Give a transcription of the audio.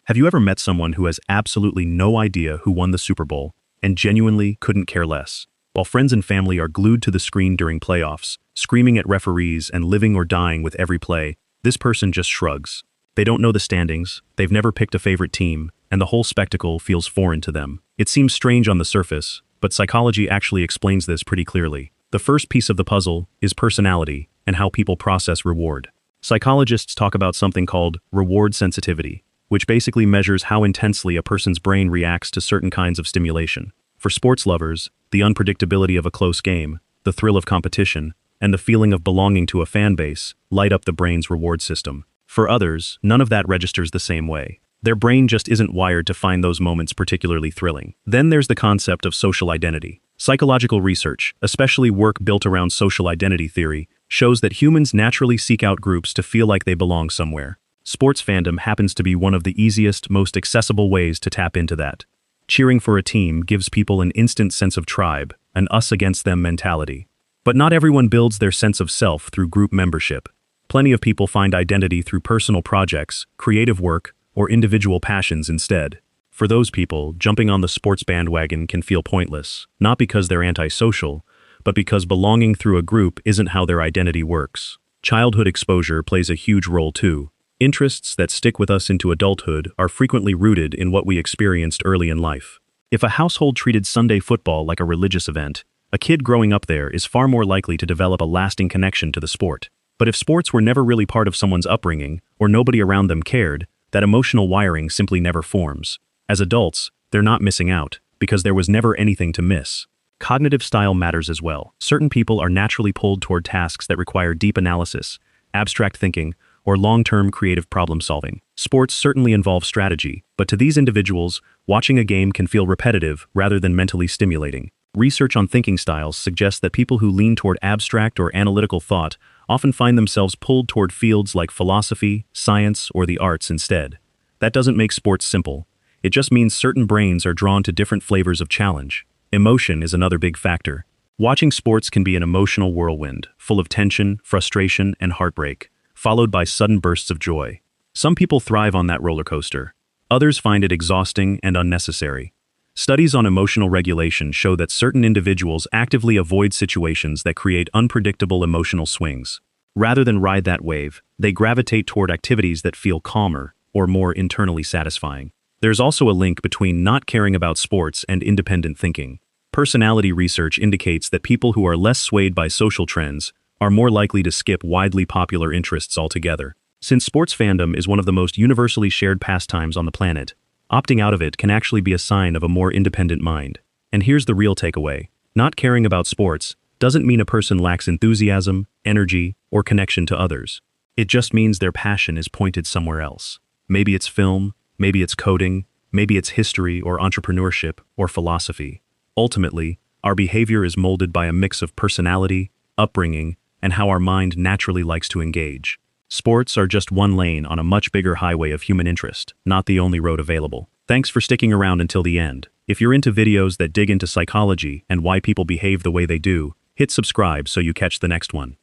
Have you ever met someone who has absolutely no idea who won the Super Bowl and genuinely couldn't care less? While friends and family are glued to the screen during playoffs, screaming at referees and living or dying with every play, this person just shrugs. They don't know the standings, they've never picked a favorite team, and the whole spectacle feels foreign to them. It seems strange on the surface, but psychology actually explains this pretty clearly. The first piece of the puzzle is personality and how people process reward. Psychologists talk about something called reward sensitivity, which basically measures how intensely a person's brain reacts to certain kinds of stimulation. For sports lovers, the unpredictability of a close game, the thrill of competition, and the feeling of belonging to a fan base light up the brain's reward system. For others, none of that registers the same way. Their brain just isn't wired to find those moments particularly thrilling. Then there's the concept of social identity. Psychological research, especially work built around social identity theory, shows that humans naturally seek out groups to feel like they belong somewhere. Sports fandom happens to be one of the easiest, most accessible ways to tap into that. Cheering for a team gives people an instant sense of tribe, an us-against-them mentality. But not everyone builds their sense of self through group membership. Plenty of people find identity through personal projects, creative work, or individual passions instead. For those people, jumping on the sports bandwagon can feel pointless, not because they're antisocial, but because belonging through a group isn't how their identity works. Childhood exposure plays a huge role too. Interests that stick with us into adulthood are frequently rooted in what we experienced early in life. If a household treated Sunday football like a religious event, a kid growing up there is far more likely to develop a lasting connection to the sport. But if sports were never really part of someone's upbringing, or nobody around them cared, that emotional wiring simply never forms. As adults, they're not missing out, because there was never anything to miss. Cognitive style matters as well. Certain people are naturally pulled toward tasks that require deep analysis, abstract thinking, or long-term creative problem-solving. Sports certainly involve strategy, but to these individuals, watching a game can feel repetitive rather than mentally stimulating. Research on thinking styles suggests that people who lean toward abstract or analytical thought often find themselves pulled toward fields like philosophy, science, or the arts instead. That doesn't make sports simple. It just means certain brains are drawn to different flavors of challenge. Emotion is another big factor. Watching sports can be an emotional whirlwind, full of tension, frustration, and heartbreak, followed by sudden bursts of joy. Some people thrive on that roller coaster. Others find it exhausting and unnecessary. Studies on emotional regulation show that certain individuals actively avoid situations that create unpredictable emotional swings. Rather than ride that wave, they gravitate toward activities that feel calmer or more internally satisfying. There's also a link between not caring about sports and independent thinking. Personality research indicates that people who are less swayed by social trends are more likely to skip widely popular interests altogether. Since sports fandom is one of the most universally shared pastimes on the planet, opting out of it can actually be a sign of a more independent mind. And here's the real takeaway. Not caring about sports doesn't mean a person lacks enthusiasm, energy, or connection to others. It just means their passion is pointed somewhere else. Maybe it's film, maybe it's coding, maybe it's history or entrepreneurship or philosophy. Ultimately, our behavior is molded by a mix of personality, upbringing, and how our mind naturally likes to engage. Sports are just one lane on a much bigger highway of human interest, not the only road available. Thanks for sticking around until the end. If you're into videos that dig into psychology and why people behave the way they do, hit subscribe so you catch the next one.